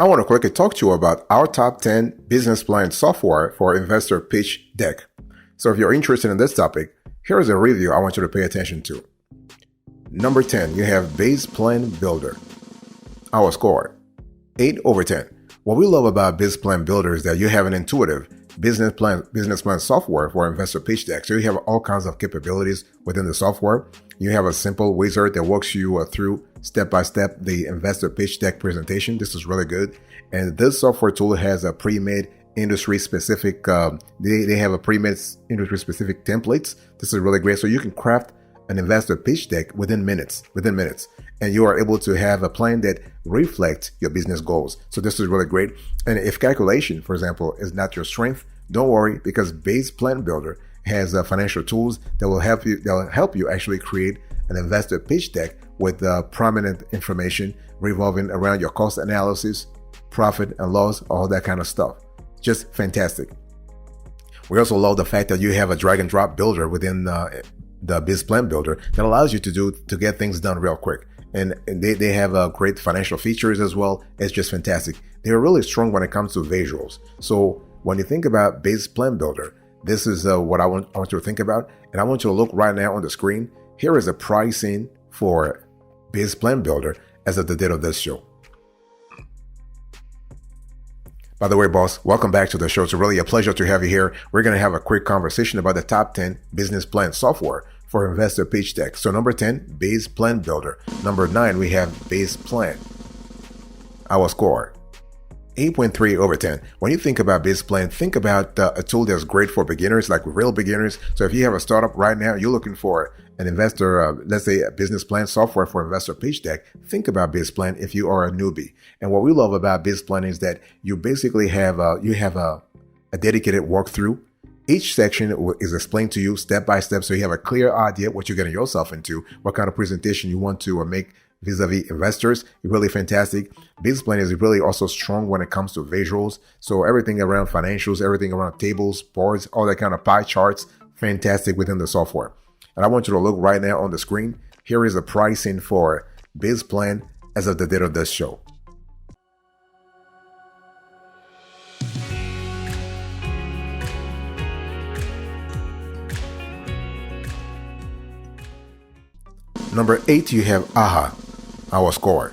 I want to quickly talk to you about our top 10 business plan software for investor pitch deck. So if you're interested in this topic, here's a review I want you to pay attention to. Number 10, you have Base Plan Builder. Our score, 8 over 10. What we love about Base Plan Builder is that you have an intuitive business plan software for investor pitch deck. So you have all kinds of capabilities within the software. You have a simple wizard that walks you through step by step the investor pitch deck presentation. This is really good. And this software tool has a pre-made industry specific, they have a pre-made industry specific templates. This is really great. So you can craft an investor pitch deck within minutes, and you are able to have a plan that reflects your business goals. So this is really great. And if calculation, for example, is not your strength, don't worry, because Base Plan Builder has financial tools that will help you actually create an investor pitch deck with prominent information revolving around your cost analysis, profit and loss, all that kind of stuff. Just fantastic. We also love the fact that you have a drag and drop builder within the Biz Plan Builder that allows you to get things done real quick. And they have great financial features as well. It's just fantastic. They're really strong when it comes to visuals. So when you think about Biz Plan Builder, this is what I want you to think about. And I want you to look right now on the screen. Here is the pricing for Biz Plan Builder as of the date of this show. By the way, boss, welcome back to the show. It's really a pleasure to have you here. We're going to have a quick conversation about the top 10 business plan software for investor pitch deck. So number 10, Base Plan Builder. Number 9, we have Base Plan. Our score, 8.3 over 10. When you think about Base Plan, think about a tool that's great for beginners, like real beginners. So if you have a startup right now, you're looking for an investor, let's say a business plan software for investor pitch deck, think about Base Plan if you are a newbie. And what we love about Base Plan is that you basically have a dedicated walkthrough. Each section is explained to you step by step, so you have a clear idea what you're getting yourself into, what kind of presentation you want to make vis-a-vis investors. It's really fantastic. Business plan is really also strong when it comes to visuals. So everything around financials, everything around tables, boards, all that kind of pie charts, fantastic within the software. And I want you to look right now on the screen. Here is the pricing for Biz Plan as of the date of this show. Number 8, you have AHA, our score,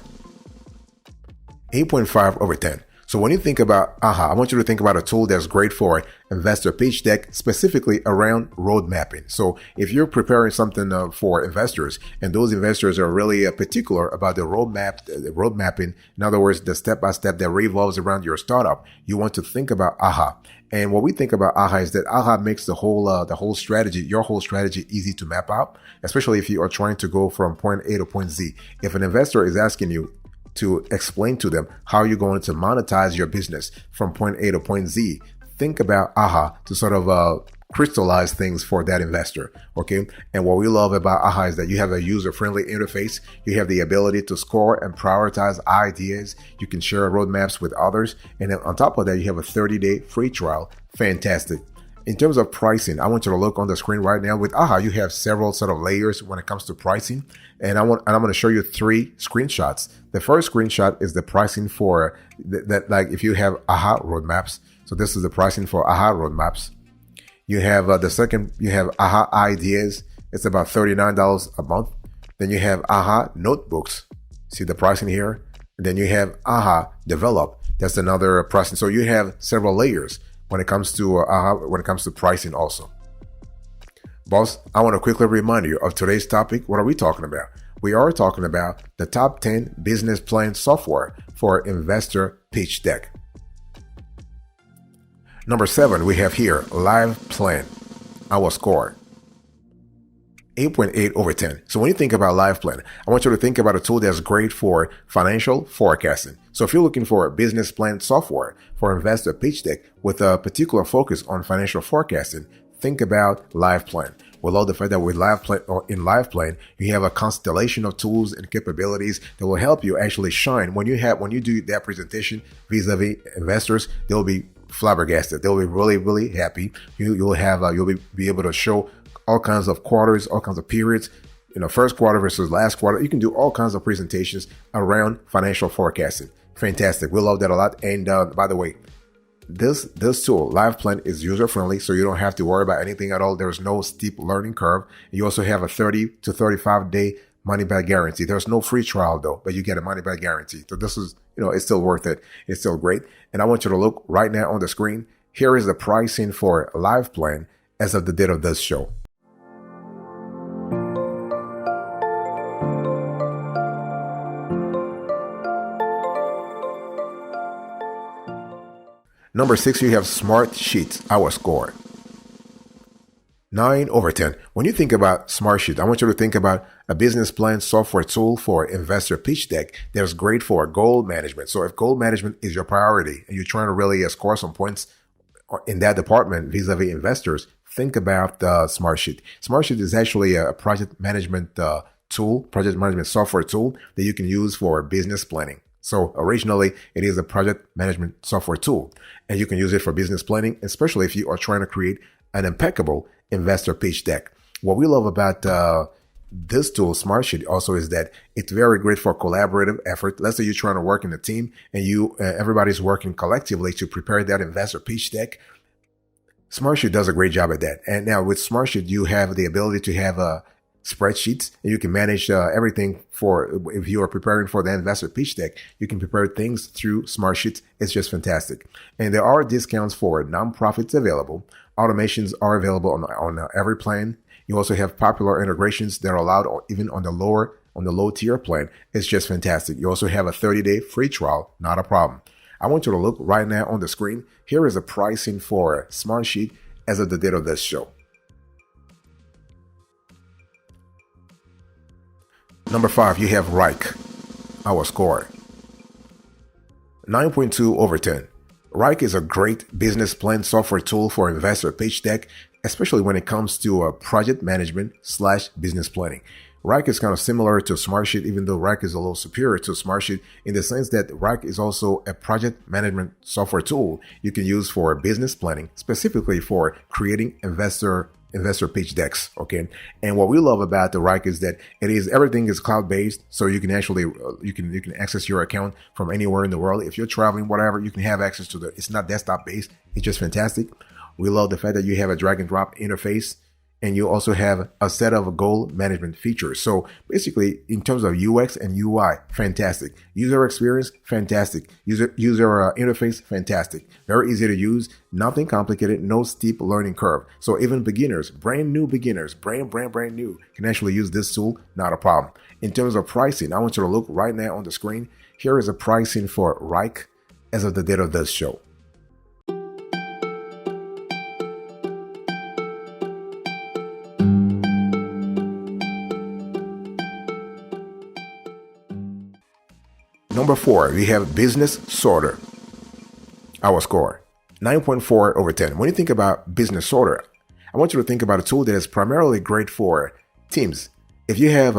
8.5 over 10. So when you think about AHA, I want you to think about a tool that's great for investor pitch deck, specifically around road mapping. So if you're preparing something for investors, and those investors are really particular about the road mapping, in other words, the step-by-step that revolves around your startup, you want to think about AHA. And what we think about AHA is that AHA makes your whole strategy easy to map out, especially if you are trying to go from point A to point Z. If an investor is asking you to explain to them how you're going to monetize your business from point A to point Z, think about AHA to sort of crystallize things for that investor. Okay. And what we love about AHA is that you have a user-friendly interface. You have the ability to score and prioritize ideas. You can share roadmaps with others. And then on top of that, you have a 30-day free trial. Fantastic. In terms of pricing, I want you to look on the screen right now. With AHA, you have several sort of layers when it comes to pricing. And I'm going to show you 3 screenshots. The first screenshot is the pricing for that, like if you have AHA roadmaps. So this is the pricing for AHA roadmaps. You have the second, you have AHA ideas. It's about $39 a month. Then you have AHA notebooks. See the pricing here? And then you have AHA develop. That's another pricing. So you have several layers when it comes to AHA, when it comes to pricing also. Boss, I want to quickly remind you of today's topic. What are we talking about? We are talking about the top 10 business plan software for investor pitch deck. Number 7, we have here Live Plan, our score, 8.8 over 10. So when you think about Live Plan, I want you to think about a tool that's great for financial forecasting. So if you're looking for a business plan software for investor pitch deck with a particular focus on financial forecasting, think about Live Plan. We love the fact that with Live Plan, or in Live Plan, you have a constellation of tools and capabilities that will help you actually shine. When you do that presentation vis-a-vis investors, they'll be flabbergasted. They'll be really, really happy. You'll be able to show all kinds of quarters, all kinds of periods, first quarter versus last quarter. You can do all kinds of presentations around financial forecasting. Fantastic. We love that a lot. And by the way, this tool, LivePlan, is user friendly, so you don't have to worry about anything at all. There's no steep learning curve. You also have a 30 to 35 day money back guarantee. There's no free trial though, but you get a money back guarantee. So this is, it's still worth it. It's still great. And I want you to look right now on the screen. Here is the pricing for LivePlan as of the date of this show. Number 6, you have Smartsheet, our score. 9/10. When you think about Smartsheet, I want you to think about a business plan software tool for investor pitch deck that's great for goal management. So if goal management is your priority and you're trying to really score some points in that department vis-a-vis investors, think about Smartsheet. Smartsheet is actually a project management project management software tool that you can use for business planning. So originally, it is a project management software tool, and you can use it for business planning, especially if you are trying to create an impeccable investor pitch deck. What we love about this tool, Smartsheet, also is that it's very great for collaborative effort. Let's say you're trying to work in a team and everybody's working collectively to prepare that investor pitch deck. Smartsheet does a great job at that. And now with Smartsheet, you have the ability to have spreadsheets, and you can manage everything if you are preparing for the investor pitch deck. You can prepare things through Smartsheet. It's just fantastic. And there are discounts for nonprofits available. Automations are available on every plan. You also have popular integrations that are allowed even on the low tier plan. It's just fantastic. You also have a 30-day free trial, not a problem. I want you to look right now on the screen. Here is the pricing for Smartsheet as of the date of this show. Number 5, you have Wrike, our score. 9.2/10. Wrike is a great business plan software tool for investor pitch deck, especially when it comes to project management / business planning. Wrike is kind of similar to Smartsheet, even though Wrike is a little superior to Smartsheet in the sense that Wrike is also a project management software tool you can use for business planning, specifically for creating investor pitch decks. Okay. And what we love about the Wrike is that everything is cloud based. So you can actually, you can access your account from anywhere in the world. If you're traveling, whatever, you can have access to it's not desktop based. It's just fantastic. We love the fact that you have a drag and drop interface, and you also have a set of goal management features. So basically, in terms of UX and UI, fantastic. User experience, fantastic. User interface, fantastic. Very easy to use, nothing complicated, no steep learning curve. So even beginners, brand new beginners, brand new, can actually use this tool, not a problem. In terms of pricing, I want you to look right now on the screen. Here is a pricing for Wrike as of the date of this show. Number 4, we have Business Sorter, our score. 9.4/10. When you think about Business Sorter, I want you to think about a tool that is primarily great for teams. If you have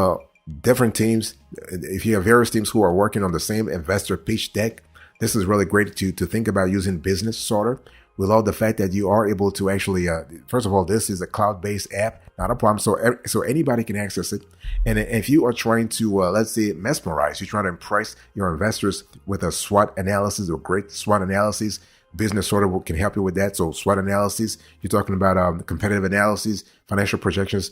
different teams, if you have various teams who are working on the same investor pitch deck, this is really great to think about using Business Sorter. We love the fact that you are able to actually, first of all, this is a cloud-based app, not a problem. So anybody can access it. And if you are trying to, let's say, mesmerize, you're trying to impress your investors with a SWOT analysis or great SWOT analysis, Business Sorter can help you with that. So SWOT analysis, you're talking about competitive analysis, financial projections.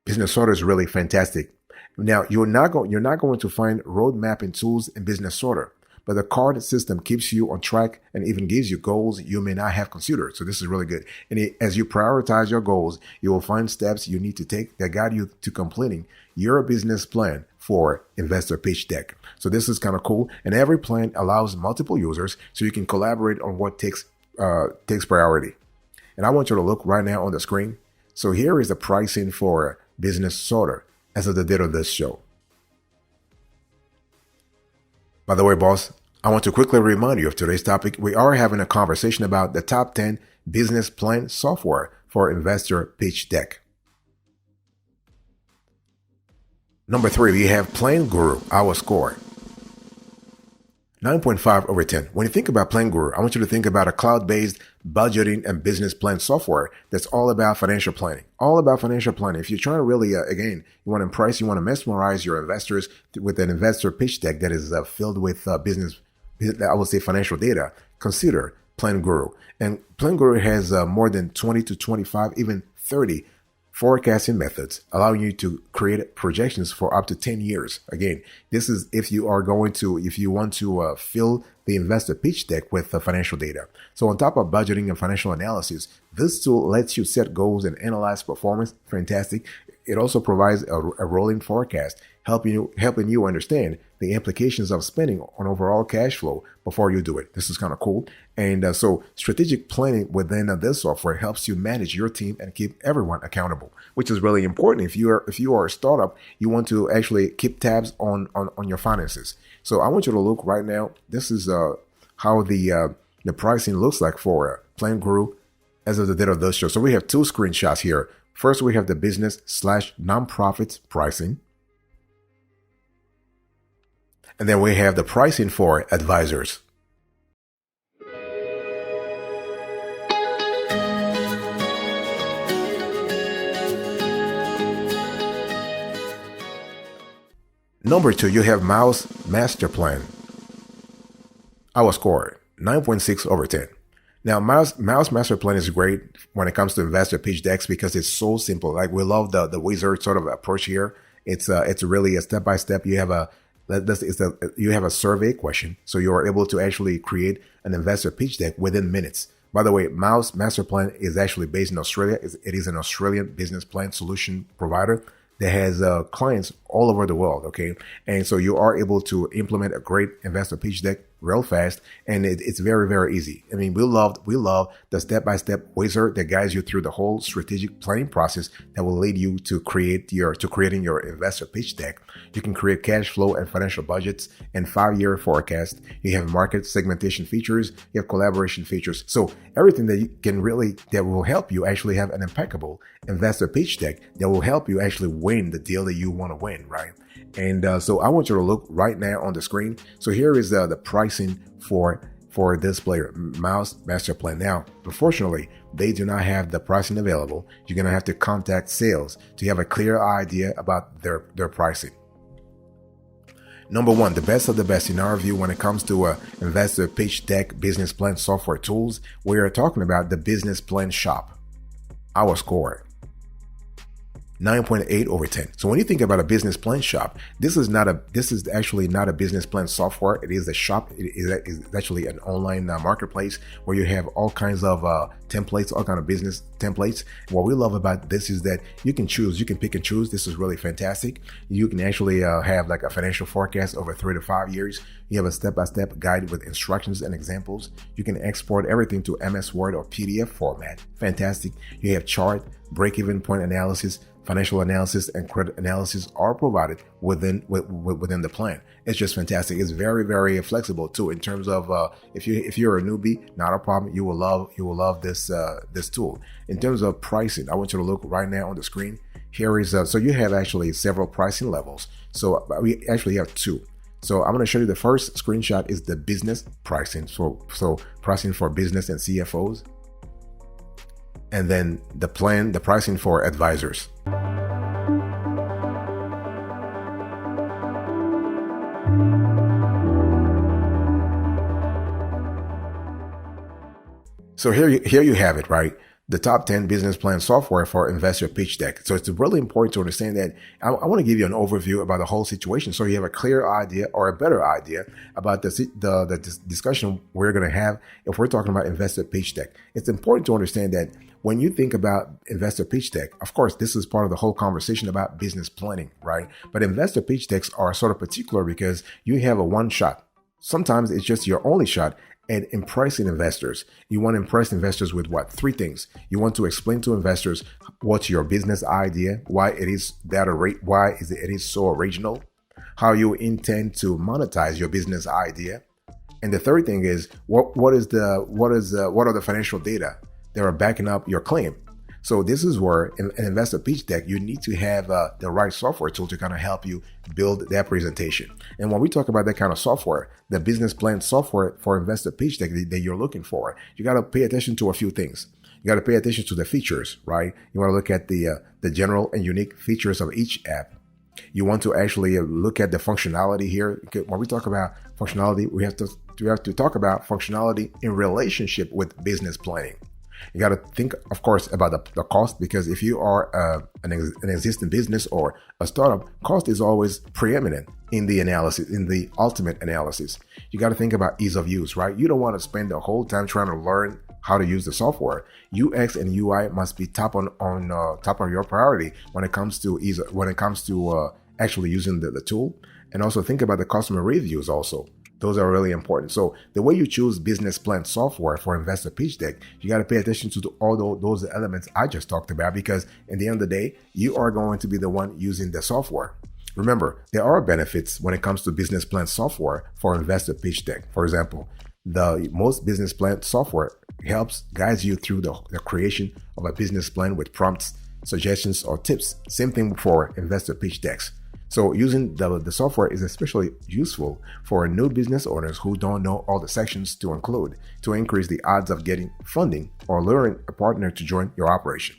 Business Sorter is really fantastic. Now, you're not going to find road mapping tools in Business Sorter. But the card system keeps you on track and even gives you goals you may not have considered. So this is really good. And as you prioritize your goals, you will find steps you need to take that guide you to completing your business plan for investor pitch deck. So this is kind of cool. And every plan allows multiple users so you can collaborate on what takes priority. And I want you to look right now on the screen. So here is the pricing for Business Sorter as of the date of this show. By the way, boss, I want to quickly remind you of today's topic. We are having a conversation about the top 10 business plan software for investor pitch deck. Number 3, we have Plan Guru, our score. 9.5/10. When you think about Plan Guru, I want you to think about a cloud-based budgeting and business plan software that's all about financial planning. All about financial planning. If you're trying to really, again, you want to impress, you want to mesmerize your investors with an investor pitch deck that is filled with business I would say financial data, consider Plan Guru. And Plan Guru has more than 20 to 25, even 30 forecasting methods, allowing you to create projections for up to 10 years. Again, this is if you want to fill the investor pitch deck with financial data. So on top of budgeting and financial analysis, this tool lets you set goals and analyze performance. Fantastic. It also provides a rolling forecast, helping you understand the implications of spending on overall cash flow before you do it. This is kind of cool. And so strategic planning within this software helps you manage your team and keep everyone accountable, which is really important. If you are a startup, you want to actually keep tabs on your finances. So I want you to look right now. This is how the pricing looks like for Plan Guru as of the date of this show. So we have two screenshots here. First, we have the business/nonprofits pricing. And then we have the pricing for advisors. Number 2, you have Mouse Master Plan. Our score, 9.6 over 10. Now, Mouse Master Plan is great when it comes to investor pitch decks because it's so simple. Like, we love the wizard sort of approach here. It's really a step-by-step. You have a survey question, so you are able to actually create an investor pitch deck within minutes. By the way, Mouse Master Plan is actually based in Australia. It is an Australian business plan solution provider that has clients all over the world, okay? And so you are able to implement a great investor pitch deck real fast, and it's very, very easy. I mean, we love the step-by-step wizard that guides you through the whole strategic planning process that will lead you to creating your investor pitch deck. You can create cash flow and financial budgets and 5-year forecast. You have market segmentation features. You have collaboration features. So everything that will help you actually have an impeccable investor pitch deck that will help you actually win the deal that you want to win, right? And so I want you to look right now on the screen. So here is the pricing for this player, Mouse Master Plan. Now, unfortunately, they do not have the pricing available. You're going to have to contact sales to have a clear idea about their pricing. Number 1, the best of the best in our view when it comes to investor pitch deck business plan software tools. We are talking about the Business Plan Shop. Our score, 9.8 over 10. So when you think about a business plan shop, this is actually not a business plan software. It is a shop. It is actually an online marketplace where you have all kinds of templates, all kind of business templates. What we love about this is that you can pick and choose. This is really fantastic. You can actually have like a financial forecast over 3 to 5 years. You have a step-by-step guide with instructions and examples. You can export everything to MS Word or PDF format. Fantastic. You have chart, break-even point analysis, financial analysis, and credit analysis are provided within the plan. It's just fantastic. It's very, very flexible too. In terms of if you're a newbie, not a problem. You will love this tool. In terms of pricing, I want you to look right now on the screen. Here is so you have actually several pricing levels. So we actually have 2. So I'm going to show you the first screenshot is the business pricing. So pricing for business and CFOs. And then the pricing for advisors. So here you have it, right? The top 10 business plan software for investor pitch deck. So it's really important to understand that. I want to give you an overview about the whole situation so you have a clear idea or a better idea about the discussion we're going to have if we're talking about investor pitch deck. It's important to understand that when you think about investor pitch deck, of course, this is part of the whole conversation about business planning, right? But investor pitch decks are sort of particular because you have a one shot. Sometimes it's just your only shot at impressing investors. You want to impress investors with what? 3 things. You want to explain to investors what's your business idea, why it is so original, how you intend to monetize your business idea, and the third thing is what are the financial data that are backing up your claim. So this is where an investor pitch deck, you need to have the right software tool to kind of help you build that presentation. And when we talk about that kind of software, the business plan software for investor pitch deck that you're looking for, you got to pay attention to a few things. You got to pay attention to the features, right? You want to look at the general and unique features of each app. You want to actually look at the functionality here. When we talk about functionality, we have to have to talk about functionality in relationship with business planning. You got to think, of course, about the cost, because if you are an existing business or a startup, cost is always preeminent in the analysis, in the ultimate analysis. You got to think about ease of use, right? You don't want to spend the whole time trying to learn how to use the software. UX and UI must be top of your priority when it comes to actually using the tool. And also think about the customer reviews also. Those are really important. So the way you choose business plan software for investor pitch deck, you got to pay attention to all those elements I just talked about, because in the end of the day, you are going to be the one using the software. Remember, there are benefits when it comes to business plan software for investor pitch deck. For example, the most business plan software guides you through the creation of a business plan with prompts, suggestions, or tips. Same thing for investor pitch decks. So using the software is especially useful for new business owners who don't know all the sections to include to increase the odds of getting funding or luring a partner to join your operation.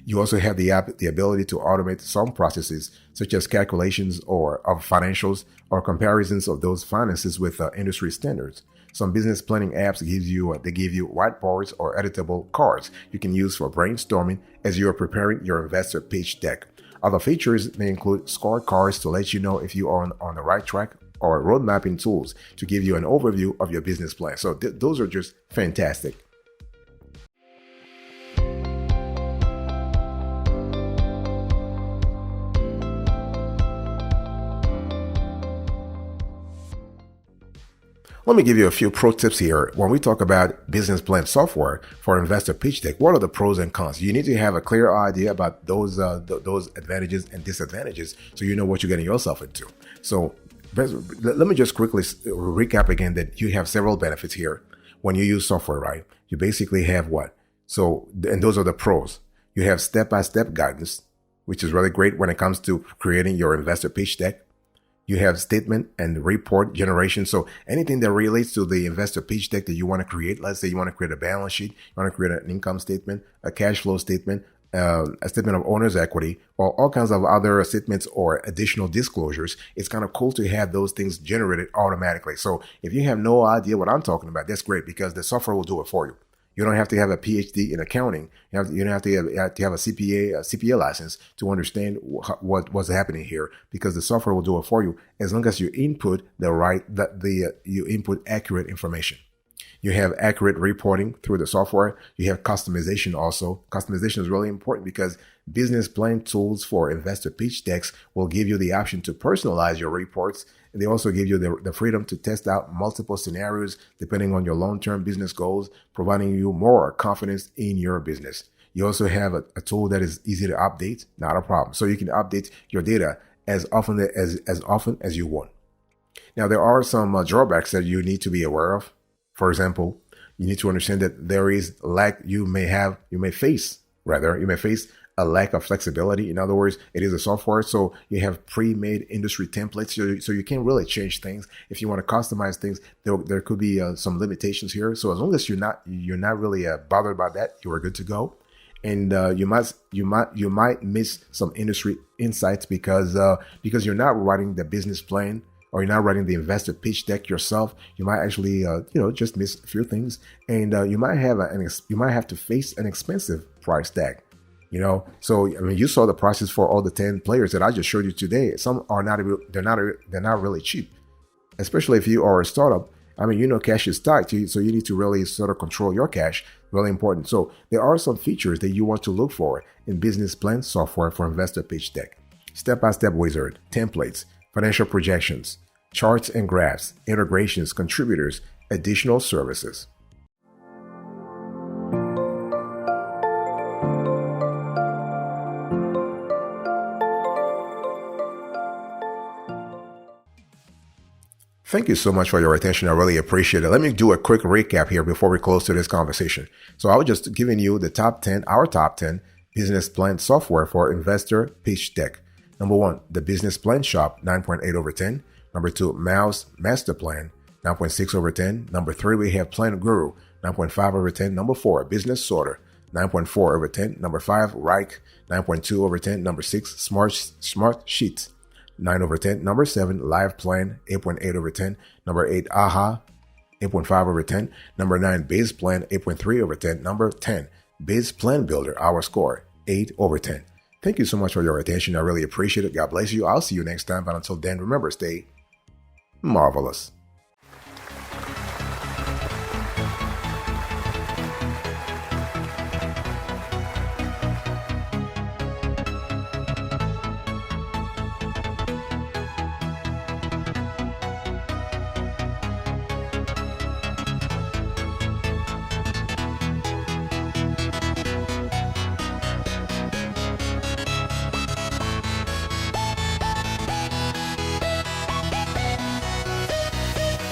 You also have the ability to automate some processes, such as calculations of financials or comparisons of those finances with industry standards. Some business planning apps give you whiteboards or editable cards you can use for brainstorming as you are preparing your investor pitch deck. Other features may include scorecards to let you know if you are on the right track, or road mapping tools to give you an overview of your business plan. So those are just fantastic. Let me give you a few pro tips here. When we talk about business plan software for investor pitch deck, what are the pros and cons? You need to have a clear idea about those advantages and disadvantages, so you know what you're getting yourself into. So let me just quickly recap again that you have several benefits here when you use software, right? You basically have what? So, and those are the pros. You have step-by-step guidance, which is really great when it comes to creating your investor pitch deck. You have statement and report generation. So anything that relates to the investor pitch deck that you want to create, let's say you want to create a balance sheet, you want to create an income statement, a cash flow statement, a statement of owner's equity, or all kinds of other statements or additional disclosures. It's kind of cool to have those things generated automatically. So if you have no idea what I'm talking about, that's great, because the software will do it for you. You don't have to have a PhD in accounting. You don't have to have a CPA license to understand what's happening here, because the software will do it for you as long as you input you input accurate information. You have accurate reporting through the software. You have customization also. Customization is really important because business plan tools for investor pitch decks will give you the option to personalize your reports. And they also give you the freedom to test out multiple scenarios depending on your long-term business goals, providing you more confidence in your business. You also have a tool that is easy to update, not a problem. So you can update your data as often as you want. Now, there are some drawbacks that you need to be aware of. For example, you need to understand that there is you may face a lack of flexibility. In other words, it is a software, so you have pre-made industry templates, so you can't really change things. If you want to customize things, there could be some limitations here. So as long as you're not really bothered by that, you are good to go. And you might miss some industry insights because you're not writing the business plan, or you're not writing the investor pitch deck yourself. You might actually just miss a few things, and you might have to face an expensive price tag. So I mean, you saw the prices for all the 10 players that I just showed you today. Some are not really cheap, especially if you are a startup. I mean, cash is tight, so you need to really sort of control your cash. Really important. So there are some features that you want to look for in business plan software for investor pitch deck: step-by-step wizard, templates, financial projections, charts and graphs, integrations, contributors, additional services. Thank you so much for your attention. I really appreciate it. Let me do a quick recap here before we close to this conversation. So I was just giving you our top 10 business plan software for investor pitch deck. Number 1, the Business Plan Shop, 9.8 over 10. Number 2, Mouse Master Plan, 9.6 over 10. Number 3, we have Plan Guru, 9.5 over 10. Number 4, Business Sorter, 9.4 over 10. Number 5, Reich, 9.2 over 10. Number 6, Smart Sheets, 9 over 10. Number 7, Live Plan, 8.8 over 10. Number 8, AHA, 8.5 over 10. Number 9, Base Plan, 8.3 over 10. Number 10, Base Plan Builder, our score, 8 over 10. Thank you so much for your attention. I really appreciate it. God bless you. I'll see you next time. But until then, remember, stay marvelous.